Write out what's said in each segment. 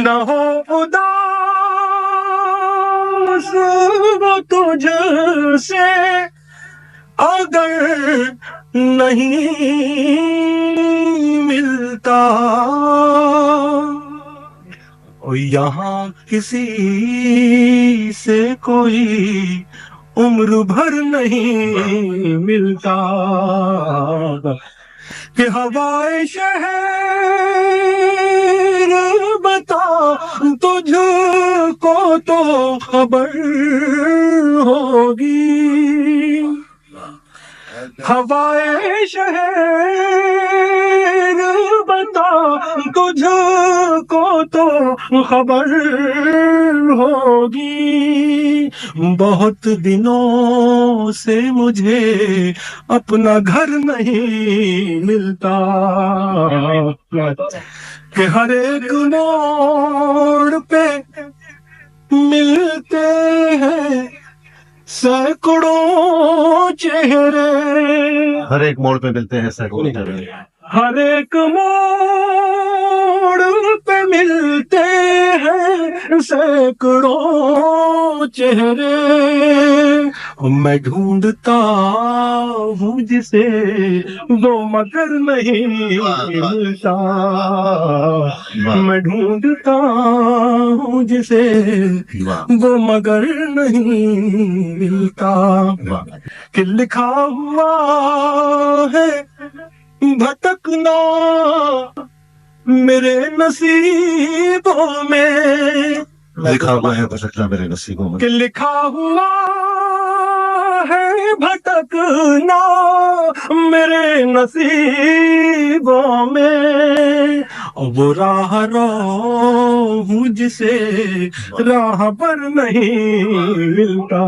نہ ہو اداس وہ تجھ سے اگر نہیں ملتا، یہاں کسی سے کوئی عمر بھر نہیں ملتا، کہ ہوائے شہر بتا تجھ کو تو خبر ہوگی، ہوائے شہر بتا تجھ کو تو خبر ہوگی، بہت دنوں سے مجھے اپنا گھر نہیں ملتا، کہ ہر ایک موڑ پہ ملتے ہیں سینکڑوں چہرے، ہر ایک موڑ پہ ملتے ہیں سینکڑوں چہرے، ہر ایک موڑ پہ ملتے ہیں سینکڑوں چہرے، میں ڈھونڈتا ہوں جسے وہ مگر نہیں ملتا، میں ڈھونڈتا ہوں جسے وہ مگر نہیں ملتا، کہ لکھا ہوا ہے بھٹکنا میرے نصیبوں میں، لکھا ہوا ہے بھٹکنا میرے نصیبوں میں، کہ لکھا ہوا ہے بھٹکنا میرے نصیبوں میں، وہ راہ رو ہوں جسے راہ پر نہیں ملتا،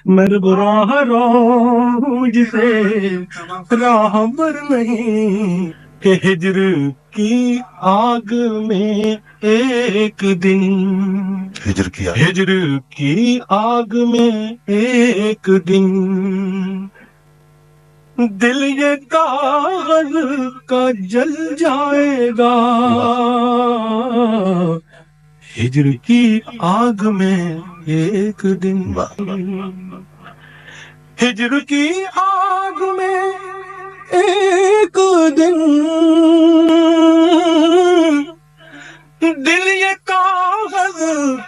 میں وہ راہ رو ہوں جسے راہ پر نہیں، کہ ہجر کی آگ میں ایک دن، ہجر کیا ہجر کی آگ میں ایک دن، دل یہ کاغذ کا جل جائے گا، ہجر کی آگ میں ایک دن، ہجر کی آگ میں ایک دن، دل یہ کاغذ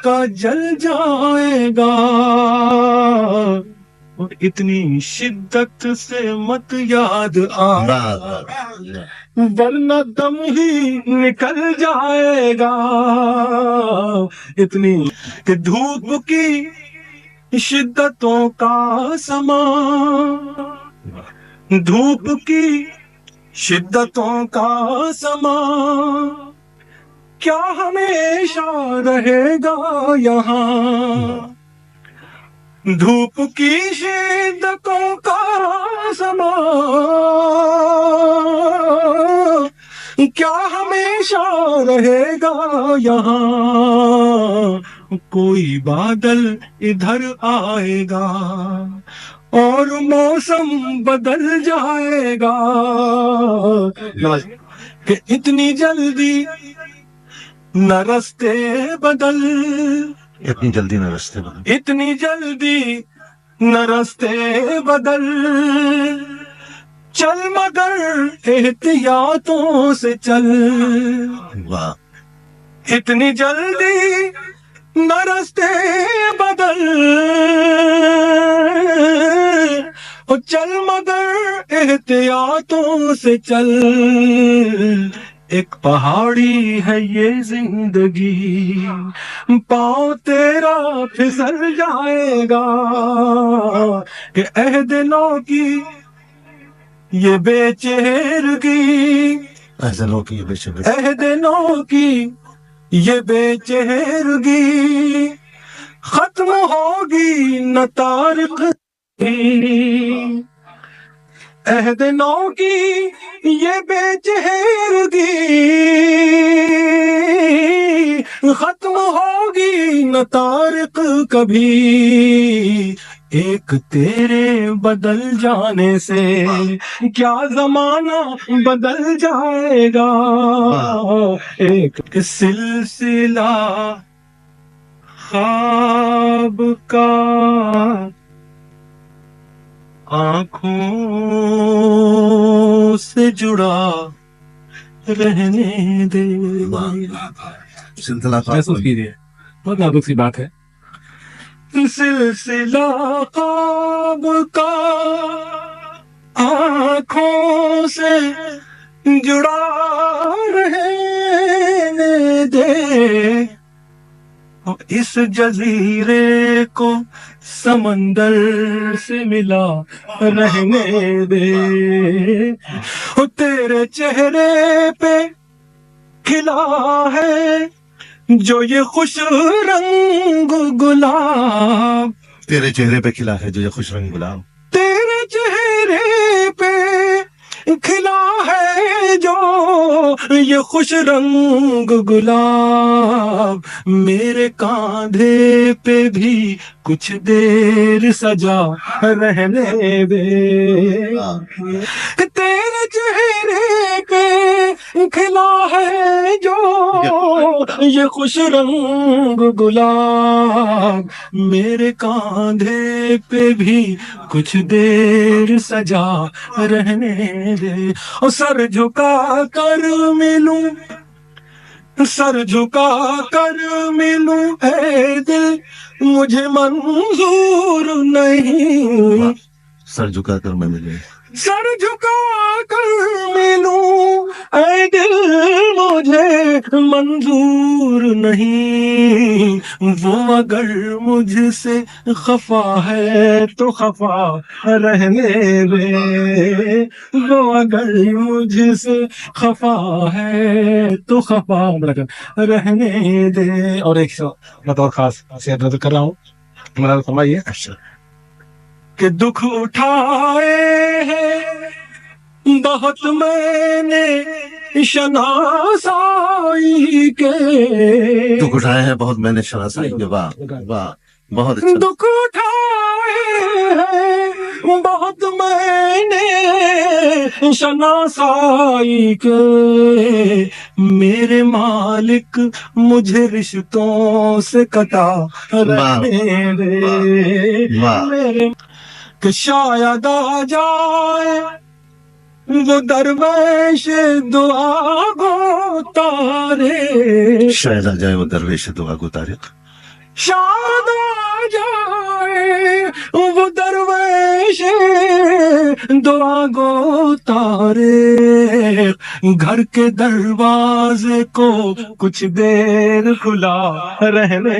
کا جل جائے گا، اور اتنی شدت سے مت یاد آنا ورنہ دم ہی نکل جائے گا، اتنی کہ دھوپ کی شدتوں کا سما، دھوپ کی شدتوں کا سما کیا ہمیشہ رہے گا یہاں، دھوپ کی شدتوں کا سما کیا ہمیشہ رہے گا یہاں، کوئی بادل ادھر آئے گا اور موسم بدل جائے گا، کہ اتنی جلدی نہ رستے بدل، اتنی جلدی نہ رستے بدل، اتنی جلدی نہ رستے بدل، چل مگر احتیاطوں سے چل، واہ، اتنی جلدی نہ رستے بدل، چل مگر احتیاطوں سے چل، ایک پہاڑی ہے یہ زندگی، پاؤں تیرا پھسل جائے گا، کہ عہد نو کی یہ بے چہرگی، ایسے کی بے شک، عہد نو کی یہ بے چہرگی ختم ہوگی نہ تاریخ، عہد نو کی یہ بے چہرگی ختم ہوگی نہ تاریخ کبھی، ایک تیرے بدل جانے سے کیا زمانہ بدل جائے گا. ایک سلسلہ خواب کا آنکھوں سے جڑا رہنے دے. سلسلہ محسوس کیجیے بہت نازک سی بات ہے. سلسلہ خواب کا آنکھوں سے جڑا رہنے دے. اس جزیرے کو سمندر سے ملا رہنے دے. تیرے چہرے پہ کھلا ہے جو یہ خوش رنگ گلاب. تیرے چہرے پہ کھلا ہے جو یہ خوش رنگ گلاب. تیرے چہرے پہ کھلا ہے جو یہ خوش رنگ گلاب. میرے کاندھے پہ بھی کچھ دیر سجا رہنے دے. تیرے چہرے پہ کھلا ہے جو یہ خوش رنگ گلاب. میرے کاندھے پہ بھی کچھ دیر سجا رہنے دے. اور سر جھکا کر ملوں سر جھکا کر ملوں اے دل مجھے منظور نہیں. سر جھکا کر میں ملے. سر جھکا کر ملوں اے دل مجھے منظور نہیں. وہ اگر مجھ سے خفا ہے تو خفا رہنے دے. وہ اگر مجھ سے خفا ہے تو خفا رہنے دے. اور ایک بطور خاص نظر کر رہا ہوں میرا فرمائیے کہ دکھ اٹھائے ہیں بہت میں نے شناسائی کے. دکھ اٹھائے ہیں بہت میں نے شناسائی کے. واہ واہ بہت اچھا. دکھ اٹھائے ہیں بہت میں نے شناسائی کے. میرے مالک مجھے رشتوں سے کٹا رہنے دے. میرے کہ شاید آ جائے وہ درویش دعا گو تارے. شاید آ جائے وہ درویش دعا گو تارے. شاید آ جائے وہ درویش دعا گو تارے. گھر کے دروازے کو کچھ دیر کھلا رہنے.